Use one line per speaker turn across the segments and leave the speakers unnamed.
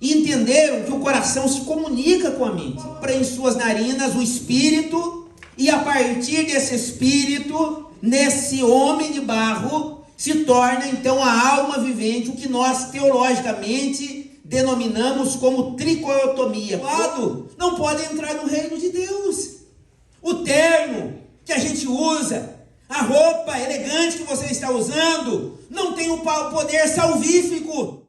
E entenderam que o coração se comunica com a mente. Para em suas narinas o espírito, e a partir desse espírito, nesse homem de barro, se torna então a alma vivente, o que nós teologicamente denominamos como tricotomia. Não pode entrar no reino de Deus. O terno que a gente usa, a roupa elegante que você está usando, não tem o poder salvífico.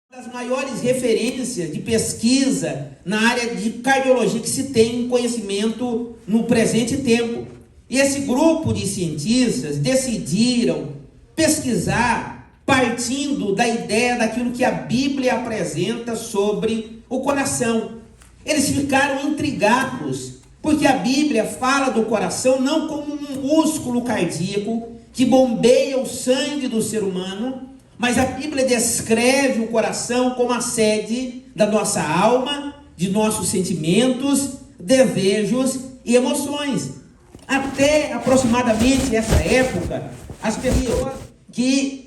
Uma das maiores referências de pesquisa na área de cardiologia que se tem conhecimento no presente tempo. E esse grupo de cientistas decidiram pesquisar partindo da ideia daquilo que a Bíblia apresenta sobre o coração. Eles ficaram intrigados, porque a Bíblia fala do coração não como um músculo cardíaco que bombeia o sangue do ser humano, mas a Bíblia descreve o coração como a sede da nossa alma, de nossos sentimentos, desejos e emoções. Até aproximadamente essa época, as pessoas que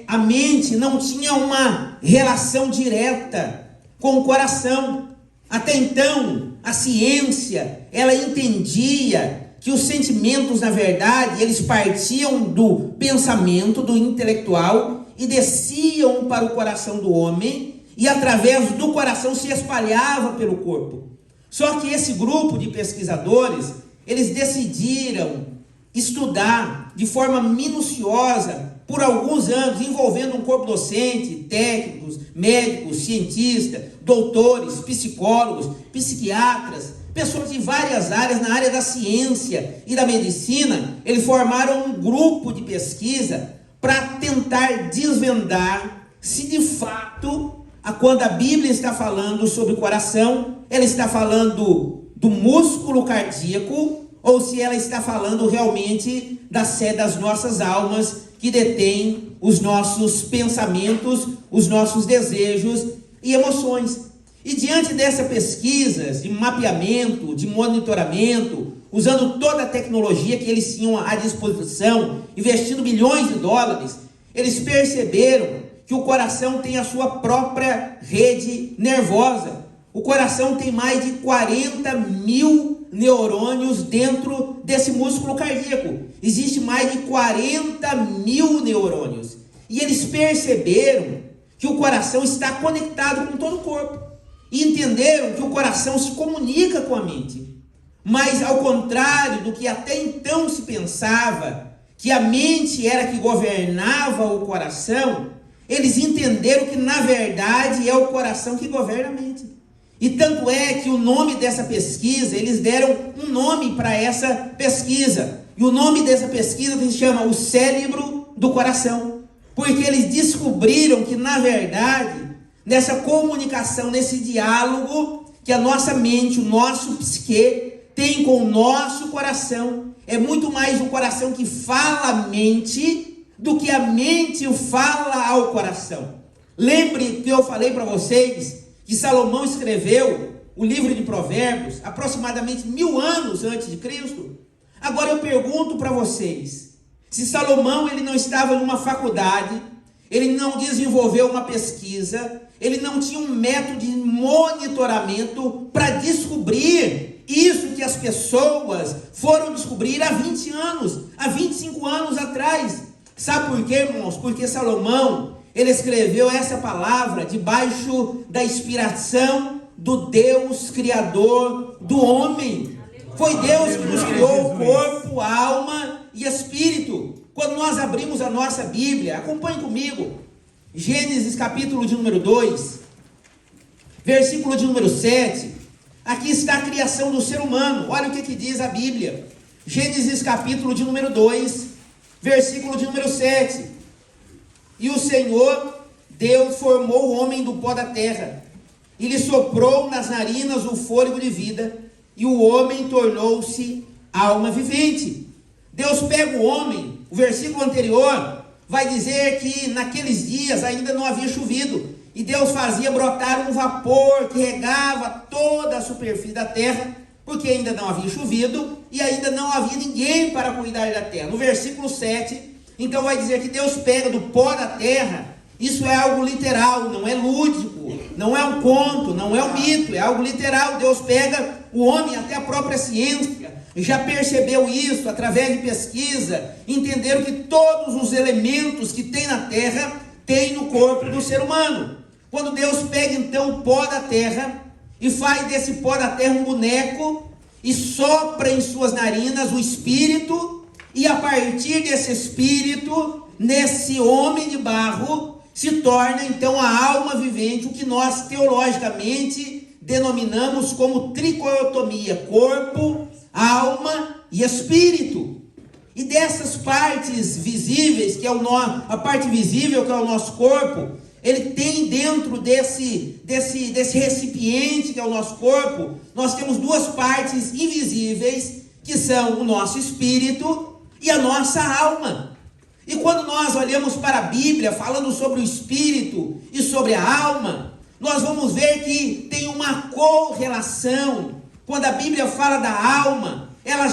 a mente não tinha uma relação direta com o coração. Até então, a ciência, ela entendia que os sentimentos, na verdade, eles partiam do pensamento, do intelectual, e desciam para o coração do homem, e através do coração se espalhava pelo corpo. Só que esse grupo de pesquisadores, eles decidiram estudar de forma minuciosa por alguns anos, envolvendo um corpo docente, técnicos, médicos, cientistas, doutores, psicólogos, psiquiatras, pessoas de várias áreas, na área da ciência e da medicina. Eles formaram um grupo de pesquisa para tentar desvendar se de fato, quando a Bíblia está falando sobre o coração, ela está falando do músculo cardíaco, ou se ela está falando realmente da sede das nossas almas, que detém os nossos pensamentos, os nossos desejos e emoções. E diante dessa pesquisa, de mapeamento, de monitoramento, usando toda a tecnologia que eles tinham à disposição, investindo milhões de dólares, eles perceberam que o coração tem a sua própria rede nervosa. O coração tem mais de 40 mil neurônios dentro desse músculo cardíaco. Existe mais de 40 mil neurônios. E eles perceberam que o coração está conectado com todo o corpo. E entenderam que o coração se comunica com a mente. Mas ao contrário do que até então se pensava, que a mente era que governava o coração, eles entenderam que na verdade é o coração que governa a mente. E tanto é que o nome dessa pesquisa, eles deram um nome para essa pesquisa. E o nome dessa pesquisa se chama o cérebro do coração. Porque eles descobriram que na verdade, nessa comunicação, nesse diálogo que a nossa mente, o nosso psique tem com o nosso coração, é muito mais o coração que fala a mente do que a mente fala ao coração. Lembre que eu falei para vocês que Salomão escreveu o livro de Provérbios aproximadamente 1000 anos antes de Cristo. Agora eu pergunto para vocês, se Salomão ele não estava numa faculdade, ele não desenvolveu uma pesquisa, ele não tinha um método de monitoramento para descobrir isso que as pessoas foram descobrir há 20 anos, há 25 anos atrás. Sabe por quê, irmãos? Porque Salomão, ele escreveu essa palavra debaixo da inspiração do Deus Criador do homem. Foi Deus que nos criou o corpo, a alma e espírito. Quando nós abrimos a nossa Bíblia, acompanhe comigo, Gênesis capítulo de número 2, versículo de número 7, aqui está a criação do ser humano. Olha o que diz a Bíblia, Gênesis capítulo de número 2, versículo de número 7, e o Senhor Deus formou o homem do pó da terra, e lhe soprou nas narinas o fôlego de vida, e o homem tornou-se alma vivente. Deus pega o homem, o versículo anterior vai dizer que naqueles dias ainda não havia chovido, e Deus fazia brotar um vapor que regava toda a superfície da terra, porque ainda não havia chovido, e ainda não havia ninguém para cuidar da terra. No versículo 7, então vai dizer que Deus pega do pó da terra, Isso é algo literal, não é lúdico, não é um conto, não é um mito, é algo literal. Deus pega o homem, até a própria ciência já percebeu isso através de pesquisa, entenderam que todos os elementos que tem na terra tem no corpo do ser humano. Quando Deus pega então o pó da terra e faz desse pó da terra um boneco e sopra em suas narinas o espírito, e a partir desse espírito, nesse homem de barro, se torna então a alma vivente, o que nós teologicamente denominamos como tricotomia: corpo, alma e espírito. E dessas partes visíveis, que é a parte visível, que é o nosso corpo, ele tem dentro desse recipiente que é o nosso corpo, nós temos duas partes invisíveis, que são o nosso espírito e a nossa alma. E quando nós olhamos para a Bíblia, falando sobre o espírito e sobre a alma, nós vamos ver que tem uma correlação. Quando a Bíblia fala da alma, ela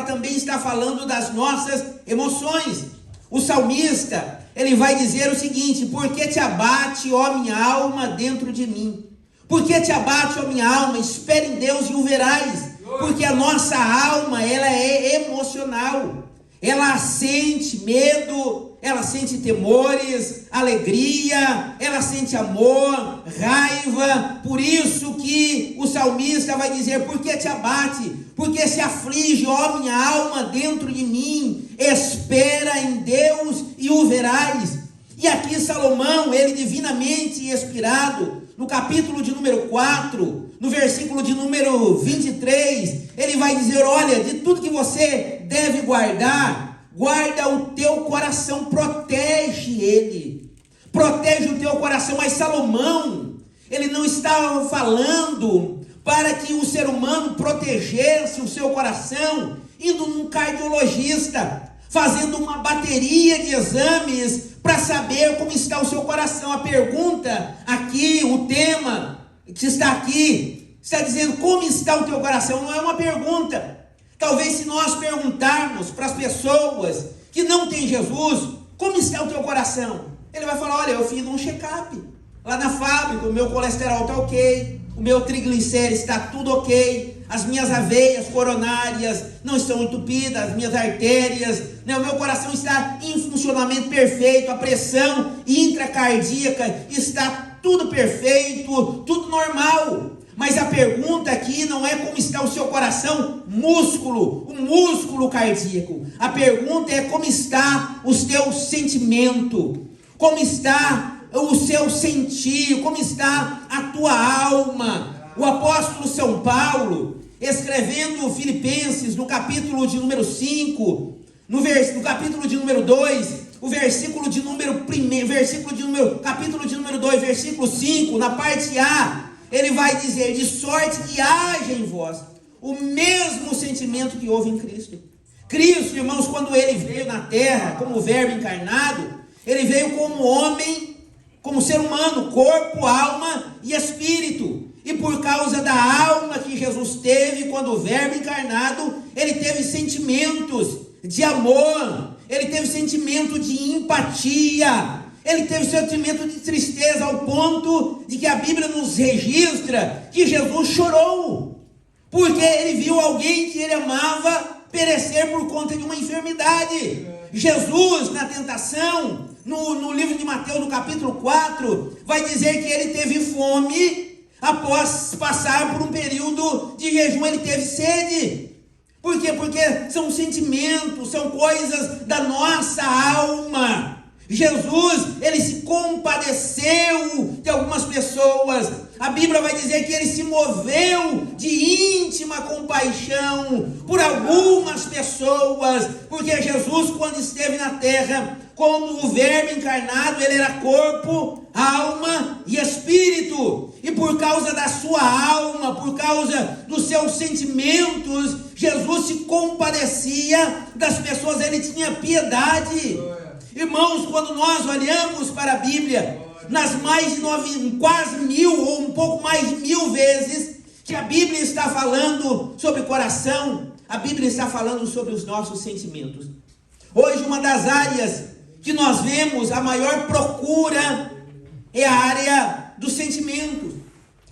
também está falando das nossas emoções. O salmista, ele vai dizer o seguinte: por que te abate, ó minha alma, dentro de mim? Por que te abate, ó minha alma? Espere em Deus e o verás. Porque a nossa alma, ela é emocional. Ela sente medo, ela sente temores, alegria, ela sente amor, raiva. Por isso que o salmista vai dizer: por que te abate? Porque se aflige, ó minha alma, dentro de mim. Espera em Deus e o verás. E aqui Salomão, ele divinamente inspirado, no capítulo de número 4, no versículo de número 23, ele vai dizer: olha, de tudo que você deve guardar, guarda o teu coração, protege ele, protege o teu coração. Mas Salomão, ele não estava falando para que o ser humano protegesse o seu coração, indo num cardiologista, fazendo uma bateria de exames para saber como está o seu coração. A pergunta aqui, o tema que está aqui, está dizendo como está o teu coração. Não é uma pergunta. Talvez se nós perguntarmos para as pessoas que não têm Jesus, como está o teu coração? Ele vai falar: olha, eu fiz um check-up lá na fábrica, o meu colesterol está ok, o meu triglicérides está tudo ok, as minhas aveias coronárias não estão entupidas, as minhas artérias, o meu coração está em funcionamento perfeito, a pressão intracardíaca está tudo perfeito, tudo normal. Mas a pergunta aqui não é como está o seu coração, o músculo cardíaco. A pergunta é como está o seu sentimento, como está o seu sentir, como está a tua alma. O apóstolo São Paulo, escrevendo Filipenses, no capítulo de número 5, no capítulo de número 2, o versículo de número 1, capítulo de número 2, versículo 5, na parte A, ele vai dizer: de sorte que haja em vós o mesmo sentimento que houve em Cristo. Cristo, irmãos, quando ele veio na terra como verbo encarnado, ele veio como homem, como ser humano, corpo, alma e espírito. E por causa da alma que Jesus teve quando o verbo encarnado, ele teve sentimentos de amor, ele teve sentimento de empatia, ele teve sentimento de tristeza, ao ponto de que a Bíblia nos registra que Jesus chorou, porque ele viu alguém que ele amava perecer por conta de uma enfermidade. Jesus, na tentação, no livro de Mateus, no capítulo 4, vai dizer que ele teve fome. Após passar por um período de jejum, ele teve sede. Por quê? Porque são sentimentos, são coisas da nossa alma. Jesus, ele se compadeceu de algumas pessoas. A Bíblia vai dizer que ele se moveu de íntima compaixão por algumas pessoas, porque Jesus, quando esteve na terra, como o verbo encarnado, ele era corpo, alma e espírito. E por causa da sua alma, por causa dos seus sentimentos, Jesus se compadecia das pessoas, ele tinha piedade. Irmãos, quando nós olhamos para a Bíblia, nas mais de quase 1000 ou um pouco mais de 1000 vezes que a Bíblia está falando sobre coração, a Bíblia está falando sobre os nossos sentimentos. Hoje, uma das áreas que nós vemos a maior procura é a área dos sentimentos.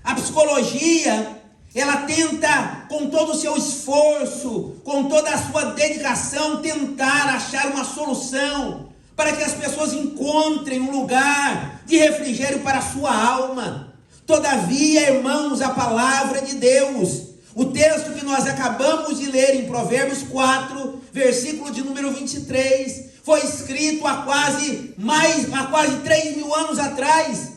A psicologia, ela tenta, com todo o seu esforço, com toda a sua dedicação, tentar achar uma solução para que as pessoas encontrem um lugar de refrigério para a sua alma. Todavia, irmãos, a palavra de Deus, o texto que nós acabamos de ler em Provérbios 4, versículo de número 23, foi escrito há quase 3.000 anos atrás,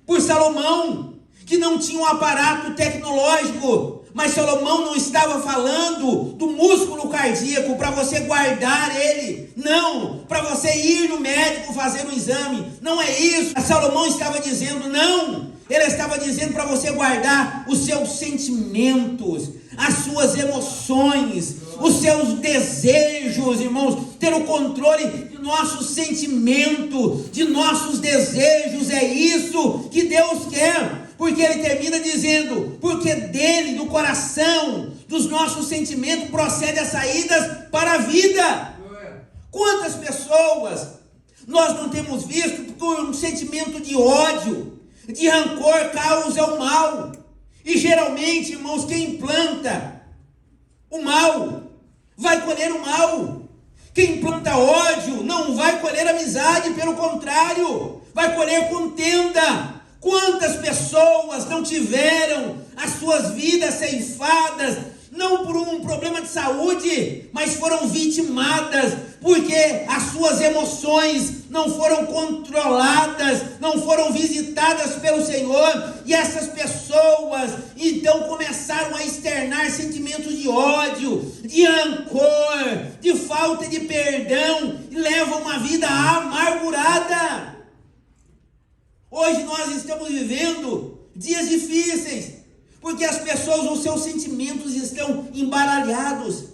por Salomão, que não tinha um aparato tecnológico, mas Salomão não estava falando do músculo cardíaco para você guardar ele, não, para você ir no médico fazer um exame, não é isso. Salomão estava dizendo, não, ele estava dizendo para você guardar os seus sentimentos, as suas emoções, os seus desejos, irmãos, ter o controle de nossos sentimentos, de nossos desejos, é isso que Deus quer. Porque ele termina dizendo, porque dele, do coração, dos nossos sentimentos, procede as saídas para a vida. Quantas pessoas nós não temos visto por um sentimento de ódio, de rancor, causa o mal. E geralmente, irmãos, quem planta o mal, vai colher o mal. Quem planta ódio, não vai colher amizade, pelo contrário, vai colher contenda. Quantas pessoas não tiveram as suas vidas ceifadas, não por um problema de saúde, mas foram vitimadas, porque as suas emoções não foram controladas, não foram visitadas pelo Senhor, e essas pessoas então começaram a externar sentimentos de ódio, de rancor, de falta de perdão, e levam uma vida amargurada. Hoje nós estamos vivendo dias difíceis, porque as pessoas, os seus sentimentos estão embaralhados.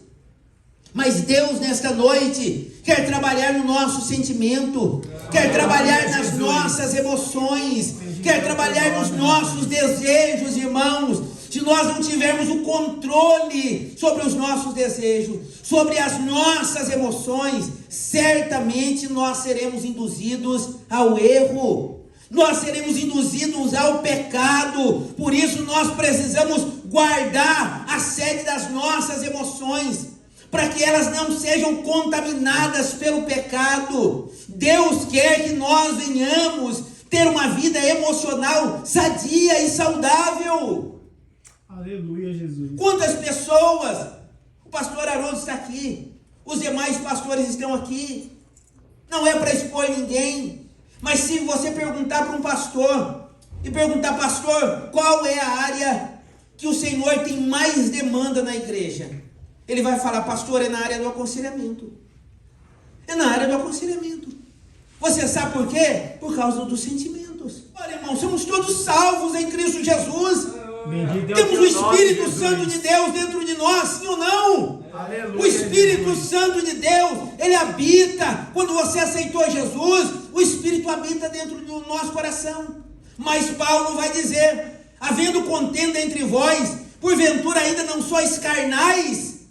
Mas Deus nesta noite quer trabalhar no nosso sentimento, quer trabalhar nas nossas emoções, quer trabalhar nos nossos desejos, irmãos. Se nós não tivermos o controle sobre os nossos desejos, sobre as nossas emoções, certamente nós seremos induzidos ao erro. Nós seremos induzidos ao pecado. Por isso nós precisamos guardar a sede das nossas emoções, para que elas não sejam contaminadas pelo pecado. Deus quer que nós venhamos ter uma vida emocional sadia e saudável.
Aleluia, Jesus.
Quantas pessoas, o pastor Haroldo está aqui, os demais pastores estão aqui, não é para expor ninguém, mas se você perguntar para um pastor, e perguntar, pastor, qual é a área que o Senhor tem mais demanda na igreja? Ele vai falar, pastor, é na área do aconselhamento. É na área do aconselhamento. Você sabe por quê? Por causa dos sentimentos. Olha, irmão, somos todos salvos em Cristo Jesus. Temos o Espírito Santo de Deus dentro de nós, sim ou não?
Aleluia,
o Espírito
Jesus.
Santo de Deus, ele habita. Quando você aceitou Jesus, o Espírito habita dentro do nosso coração. Mas Paulo vai dizer, havendo contenda entre vós, porventura ainda não sois carnais,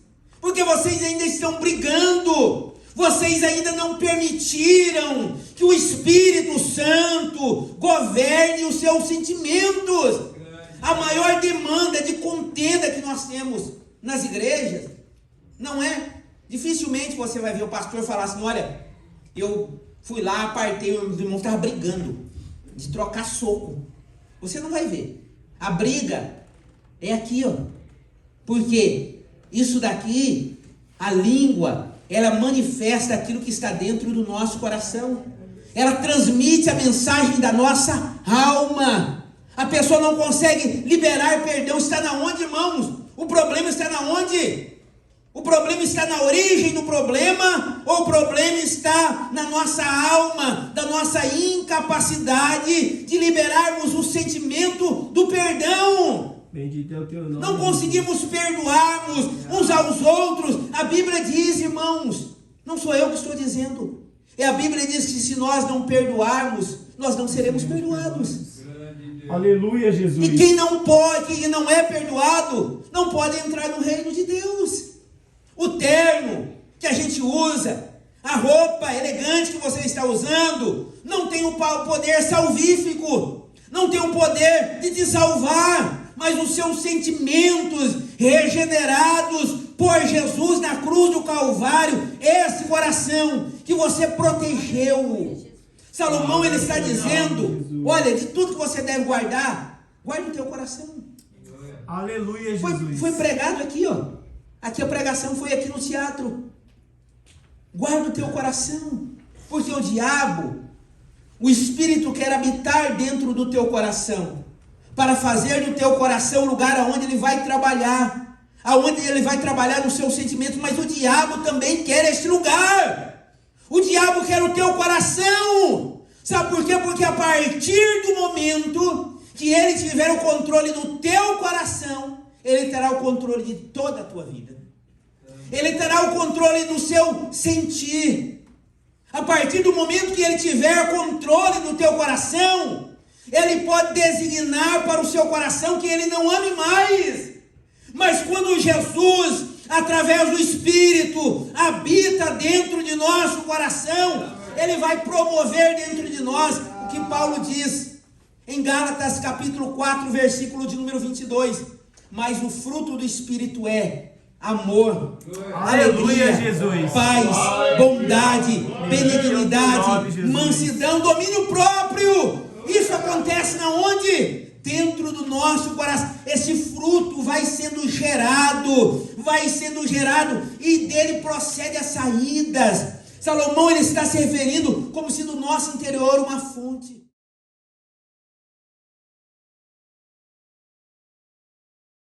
porque vocês ainda estão brigando, vocês ainda não permitiram que o Espírito Santo governe os seus sentimentos. A maior demanda de contenda que nós temos nas igrejas, não é? Dificilmente você vai ver o pastor falar assim, olha, eu fui lá, apartei, os irmãos estavam brigando, de trocar soco. Você não vai ver. A briga é aqui, ó. Porque isso daqui, a língua, ela manifesta aquilo que está dentro do nosso coração. Ela transmite a mensagem da nossa alma. A pessoa não consegue liberar perdão. Está na onde, irmãos? O problema está na onde? O problema está na origem do problema, ou o problema está na nossa alma, da nossa incapacidade de liberarmos o sentimento do perdão?
Bendito é o teu nome.
Não conseguimos perdoarmos uns aos outros. A Bíblia diz, irmãos, não sou eu que estou dizendo, a Bíblia diz que se nós não perdoarmos, nós não seremos perdoados.
Aleluia, Jesus.
E quem não pode, quem não é perdoado, não pode entrar no reino de Deus. O terno que a gente usa A roupa elegante que você está usando não tem o poder salvífico, não tem o poder de te salvar, mas os seus sentimentos regenerados por Jesus na cruz do Calvário, esse coração que você protegeu. Salomão, ele está dizendo, olha, de tudo que você deve guardar, guarde o teu coração.
Aleluia, Jesus.
Foi pregado aqui, ó. Aqui a pregação foi aqui no teatro. Guarda o teu coração, porque o diabo, o Espírito quer habitar dentro do teu coração, para fazer do teu coração o lugar aonde ele vai trabalhar, aonde ele vai trabalhar nos seus sentimentos, mas o diabo também quer esse lugar. O diabo quer o teu coração. Sabe por quê? Porque a partir do momento que ele tiver o controle do teu coração, ele terá o controle de toda a tua vida. Ele terá o controle do seu sentir. A partir do momento que ele tiver controle do teu coração, ele pode designar para o seu coração que ele não ame mais. Mas quando Jesus, através do Espírito, habita dentro de nosso coração, ele vai promover dentro de nós o que Paulo diz em Gálatas capítulo 4, versículo de número 22. Mas o fruto do Espírito é amor, alegria,
Jesus.
paz, bondade, benignidade, mansidão, domínio próprio. Isso acontece na onde? Dentro do nosso coração. Esse fruto vai sendo gerado, e dele procede as saídas. Salomão, ele está se referindo como se do nosso interior uma fonte.